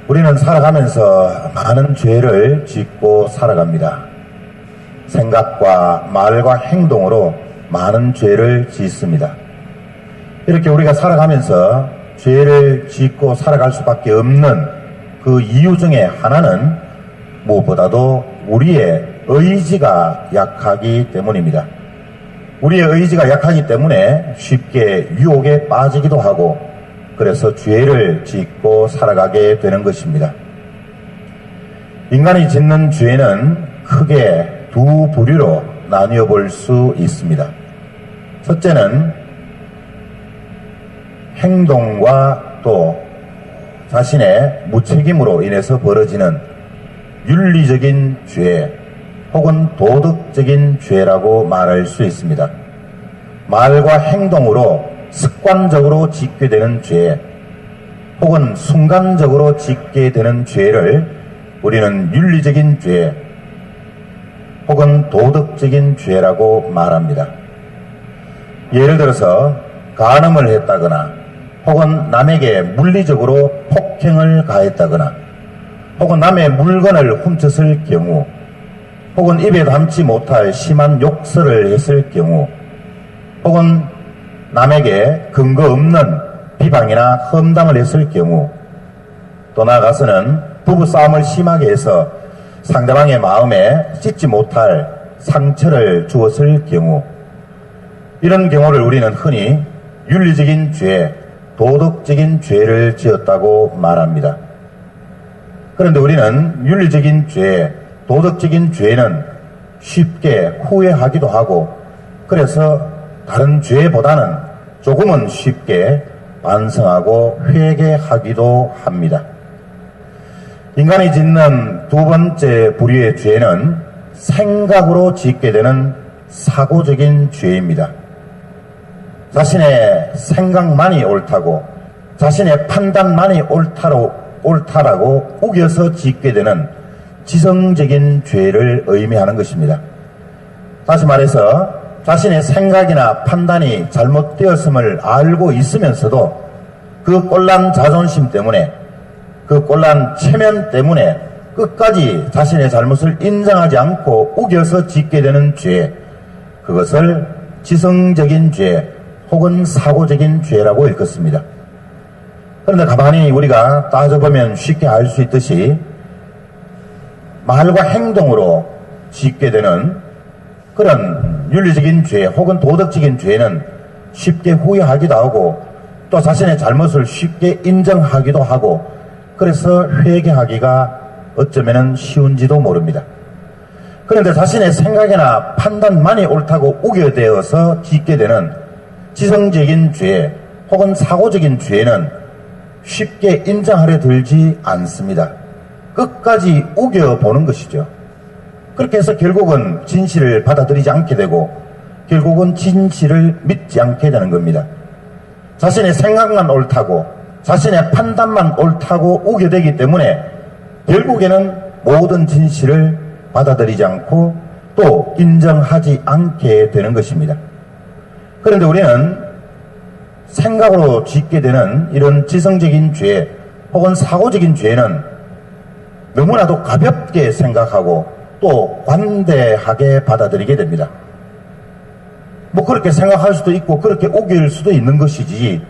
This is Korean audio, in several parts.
우리는 살아가면서 많은 죄를 짓고 살아갑니다. 생각과 말과 행동으로 많은 죄를 짓습니다. 이렇게 우리가 살아가면서 죄를 짓고 살아갈 수밖에 없는 그 이유 중에 하나는 무엇보다도 우리의 의지가 약하기 때문입니다. 우리의 의지가 약하기 때문에 쉽게 유혹에 빠지기도 하고 그래서 죄를 짓고 살아가게 되는 것입니다. 인간이 짓는 죄는 크게 두 부류로 나뉘어 볼 수 있습니다. 첫째는 행동과 또 자신의 무책임으로 인해서 벌어지는 윤리적인 죄 혹은 도덕적인 죄라고 말할 수 있습니다. 말과 행동으로 습관적으로 짓게 되는 죄 혹은 순간적으로 짓게 되는 죄를 우리는 윤리적인 죄 혹은 도덕적인 죄라고 말합니다. 예를 들어서 간음을 했다거나 혹은 남에게 물리적으로 폭행을 가했다거나 혹은 남의 물건을 훔쳤을 경우 혹은 입에 담지 못할 심한 욕설을 했을 경우 혹은 남에게 근거 없는 비방이나 험담을 했을 경우 또 나아가서는 부부싸움을 심하게 해서 상대방의 마음에 씻지 못할 상처를 주었을 경우 이런 경우를 우리는 흔히 윤리적인 죄, 도덕적인 죄를 지었다고 말합니다. 그런데 우리는 윤리적인 죄, 도덕적인 죄는 쉽게 후회하기도 하고 그래서 다른 죄보다는 조금은 쉽게 반성하고 회개하기도 합니다. 인간이 짓는 두 번째 부류의 죄는 생각으로 짓게 되는 사고적인 죄입니다. 자신의 생각만이 옳다고 자신의 판단만이 옳다라고 우겨서 짓게 되는 지성적인 죄를 의미하는 것입니다. 다시 말해서 자신의 생각이나 판단이 잘못되었음을 알고 있으면서도 그 꼴난 자존심 때문에 그 꼴난 체면 때문에 끝까지 자신의 잘못을 인정하지 않고 우겨서 짓게 되는 죄, 그것을 지성적인 죄 혹은 사고적인 죄라고 일컫습니다. 그런데 가만히 우리가 따져보면 쉽게 알 수 있듯이 말과 행동으로 짓게 되는 그런 윤리적인 죄 혹은 도덕적인 죄는 쉽게 후회하기도 하고 또 자신의 잘못을 쉽게 인정하기도 하고 그래서 회개하기가 어쩌면 쉬운지도 모릅니다. 그런데 자신의 생각이나 판단만이 옳다고 우겨대어서 짓게 되는 지성적인 죄 혹은 사고적인 죄는 쉽게 인정하려 들지 않습니다. 끝까지 우겨보는 것이죠. 그렇게 해서 결국은 진실을 받아들이지 않게 되고 결국은 진실을 믿지 않게 되는 겁니다. 자신의 생각만 옳다고 자신의 판단만 옳다고 우겨대기 때문에 결국에는 모든 진실을 받아들이지 않고 또 인정하지 않게 되는 것입니다. 그런데 우리는 생각으로 짓게 되는 이런 지성적인 죄 혹은 사고적인 죄는 너무나도 가볍게 생각하고 또 관대하게 받아들이게 됩니다. 뭐 그렇게 생각할 수도 있고 그렇게 우길 수도 있는 것이지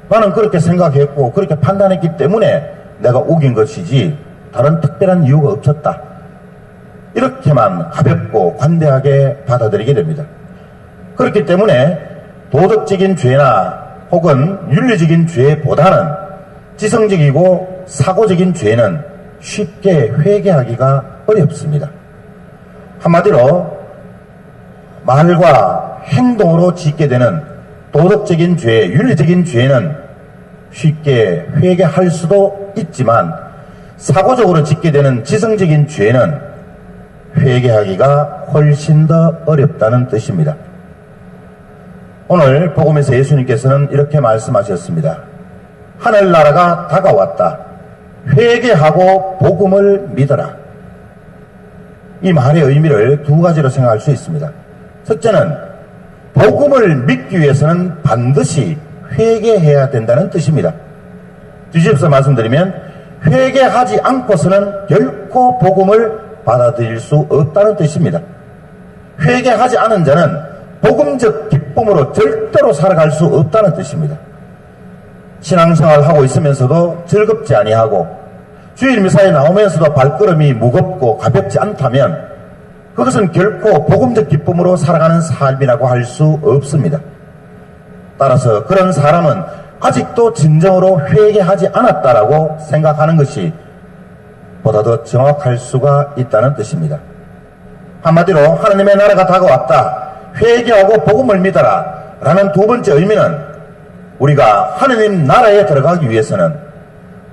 나는 그렇게 생각했고 그렇게 판단했기 때문에 내가 우긴 것이지 다른 특별한 이유가 없었다. 이렇게만 가볍고 관대하게 받아들이게 됩니다. 그렇기 때문에 도덕적인 죄나 혹은 윤리적인 죄보다는 지성적이고 사고적인 죄는 쉽게 회개하기가 어렵습니다. 한마디로 말과 행동으로 짓게 되는 도덕적인 죄, 윤리적인 죄는 쉽게 회개할 수도 있지만 사고적으로 짓게 되는 지성적인 죄는 회개하기가 훨씬 더 어렵다는 뜻입니다. 오늘 복음에서 예수님께서는 이렇게 말씀하셨습니다. 하늘나라가 다가왔다. 회개하고 복음을 믿어라. 이 말의 의미를 두 가지로 생각할 수 있습니다. 첫째는 복음을 믿기 위해서는 반드시 회개해야 된다는 뜻입니다. 뒤집어서 말씀드리면 회개하지 않고서는 결코 복음을 받아들일 수 없다는 뜻입니다. 회개하지 않은 자는 복음적 기쁨으로 절대로 살아갈 수 없다는 뜻입니다. 신앙생활을 하고 있으면서도 즐겁지 아니하고 주일 미사에 나오면서도 발걸음이 무겁고 가볍지 않다면 그것은 결코 복음적 기쁨으로 살아가는 삶이라고 할 수 없습니다. 따라서 그런 사람은 아직도 진정으로 회개하지 않았다라고 생각하는 것이 보다 더 정확할 수가 있다는 뜻입니다. 한마디로 하나님의 나라가 다가왔다, 회개하고 복음을 믿어라 라는 두 번째 의미는 우리가 하나님 나라에 들어가기 위해서는,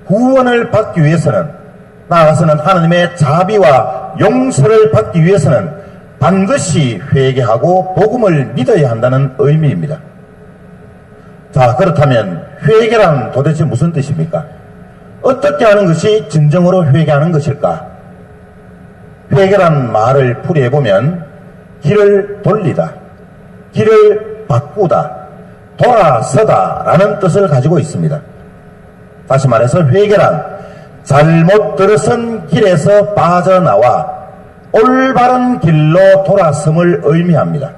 구원을 받기 위해서는, 나아가서는 하나님의 자비와 용서를 받기 위해서는 반드시 회개하고 복음을 믿어야 한다는 의미입니다. 자, 그렇다면 회개란 도대체 무슨 뜻입니까? 어떻게 하는 것이 진정으로 회개하는 것일까? 회개란 말을 풀이해보면 길을 돌리다, 길을 바꾸다, 돌아서다 라는 뜻을 가지고 있습니다. 다시 말해서 회개란 잘못 들어선 길에서 빠져나와 올바른 길로 돌아섬을 의미합니다.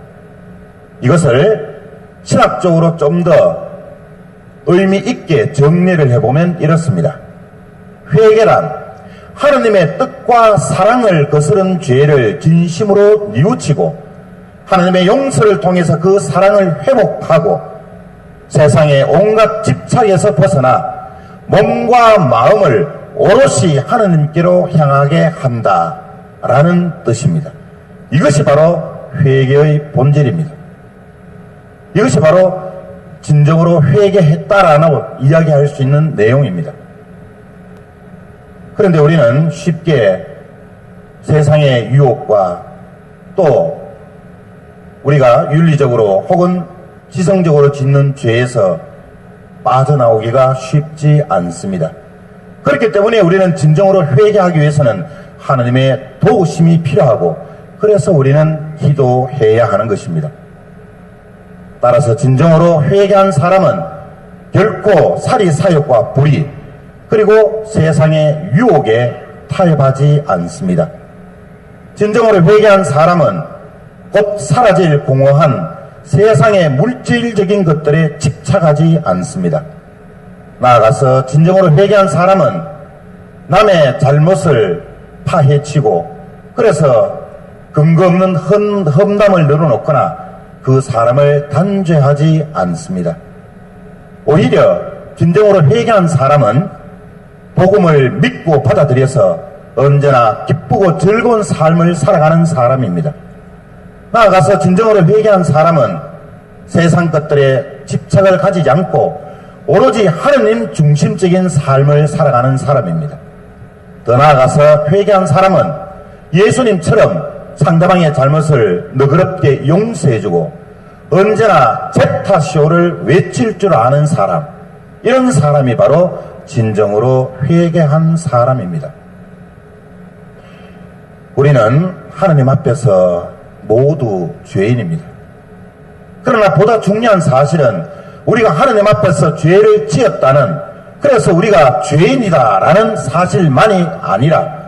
이것을 신학적으로 좀 더 의미 있게 정리를 해보면 이렇습니다. 회개란 하나님의 뜻과 사랑을 거스른 죄를 진심으로 뉘우치고 하나님의 용서를 통해서 그 사랑을 회복하고 세상의 온갖 집착에서 벗어나 몸과 마음을 오롯이 하나님께로 향하게 한다라는 뜻입니다. 이것이 바로 회개의 본질입니다. 이것이 바로 진정으로 회개했다라고 이야기할 수 있는 내용입니다. 그런데 우리는 쉽게 세상의 유혹과 또 우리가 윤리적으로 혹은 지성적으로 짓는 죄에서 빠져나오기가 쉽지 않습니다. 그렇기 때문에 우리는 진정으로 회개하기 위해서는 하나님의 도우심이 필요하고, 그래서 우리는 기도해야 하는 것입니다. 따라서 진정으로 회개한 사람은 결코 살이 사욕과 불의 그리고 세상의 유혹에 타협하지 않습니다. 진정으로 회개한 사람은 곧 사라질 공허한 세상의 물질적인 것들에 집착하지 않습니다. 나아가서 진정으로 회개한 사람은 남의 잘못을 파헤치고 그래서 근거 없는 험담을 늘어놓거나 그 사람을 단죄하지 않습니다. 오히려 진정으로 회개한 사람은 복음을 믿고 받아들여서 언제나 기쁘고 즐거운 삶을 살아가는 사람입니다. 나아가서 진정으로 회개한 사람은 세상 것들에 집착을 가지지 않고 오로지 하느님 중심적인 삶을 살아가는 사람입니다. 더 나아가서 회개한 사람은 예수님처럼 상대방의 잘못을 너그럽게 용서해주고 언제나 제타쇼를 외칠 줄 아는 사람, 이런 사람이 바로 진정으로 회개한 사람입니다. 우리는 하나님 앞에서 모두 죄인입니다. 그러나 보다 중요한 사실은 우리가 하나님 앞에서 죄를 지었다는, 그래서 우리가 죄인이다라는 사실만이 아니라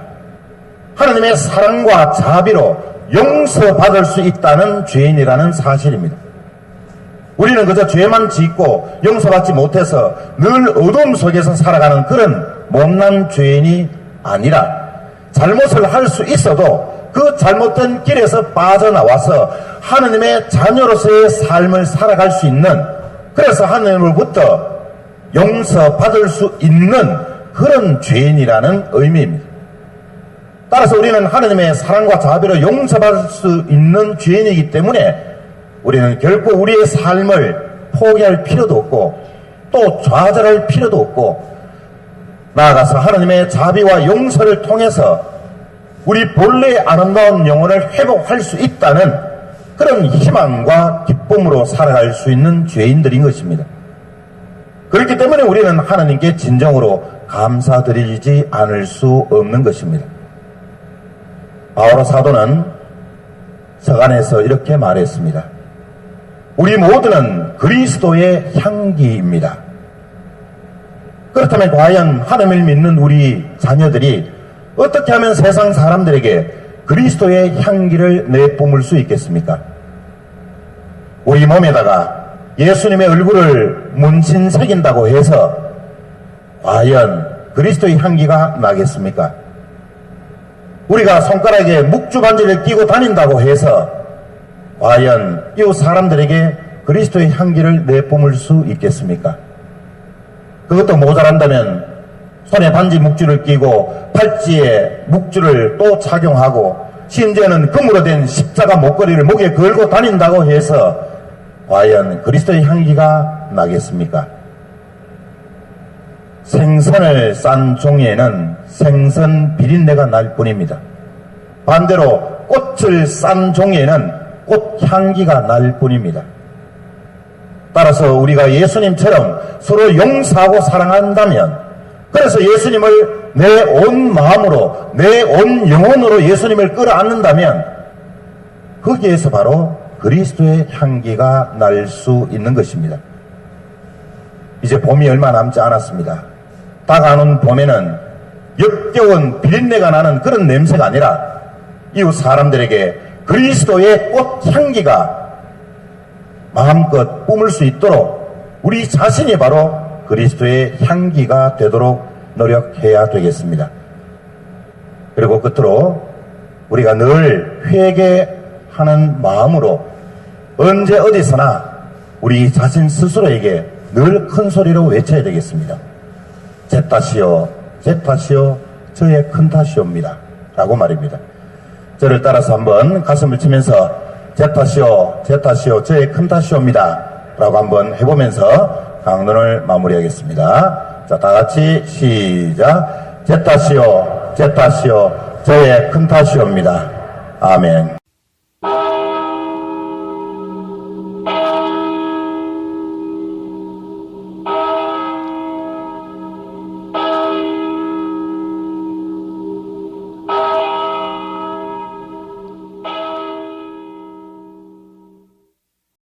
하나님의 사랑과 자비로 용서받을 수 있다는 죄인이라는 사실입니다. 우리는 그저 죄만 짓고 용서받지 못해서 늘 어둠 속에서 살아가는 그런 못난 죄인이 아니라 잘못을 할 수 있어도 그 잘못된 길에서 빠져나와서 하나님의 자녀로서의 삶을 살아갈 수 있는, 그래서 하나님으로부터 용서받을 수 있는 그런 죄인이라는 의미입니다. 따라서 우리는 하나님의 사랑과 자비로 용서받을 수 있는 죄인이기 때문에 우리는 결코 우리의 삶을 포기할 필요도 없고 또 좌절할 필요도 없고, 나아가서 하나님의 자비와 용서를 통해서 우리 본래의 아름다운 영혼을 회복할 수 있다는 그런 희망과 기쁨으로 살아갈 수 있는 죄인들인 것입니다. 그렇기 때문에 우리는 하나님께 진정으로 감사드리지 않을 수 없는 것입니다. 바오로 사도는 서간에서 이렇게 말했습니다. 우리 모두는 그리스도의 향기입니다. 그렇다면 과연 하나님을 믿는 우리 자녀들이 어떻게 하면 세상 사람들에게 그리스도의 향기를 내뿜을 수 있겠습니까? 우리 몸에다가 예수님의 얼굴을 문신 새긴다고 해서 과연 그리스도의 향기가 나겠습니까? 우리가 손가락에 묵주 반지를 끼고 다닌다고 해서 과연 이 사람들에게 그리스도의 향기를 내뿜을 수 있겠습니까? 그것도 모자란다면 손에 반지 묵주를 끼고 팔찌에 묵주를 또 착용하고 심지어는 금으로 된 십자가 목걸이를 목에 걸고 다닌다고 해서 과연 그리스도의 향기가 나겠습니까? 생선을 싼 종이에는 생선 비린내가 날 뿐입니다. 반대로 꽃을 싼 종이에는 꽃 향기가 날 뿐입니다. 따라서 우리가 예수님처럼 서로 용서하고 사랑한다면, 그래서 예수님을 내 온 마음으로 내 온 영혼으로 예수님을 끌어안는다면 거기에서 바로 그리스도의 향기가 날 수 있는 것입니다. 이제 봄이 얼마 남지 않았습니다. 다가오는 봄에는 역겨운 비린내가 나는 그런 냄새가 아니라 이웃 사람들에게 그리스도의 꽃향기가 마음껏 뿜을 수 있도록 우리 자신이 바로 그리스도의 향기가 되도록 노력해야 되겠습니다. 그리고 끝으로 우리가 늘 회개하는 마음으로 언제 어디서나 우리 자신 스스로에게 늘 큰 소리로 외쳐야 되겠습니다. 제 탓이요, 제 탓이요, 저의 큰 탓이옵니다. 라고 말입니다. 저를 따라서 한번 가슴을 치면서 제 탓이요, 제 탓이요, 저의 큰 탓이옵니다. 라고 한번 해보면서 강론을 마무리하겠습니다. 자, 다 같이 시작. 제 탓이요, 제 탓이요, 저의 큰 탓이옵니다. 아멘.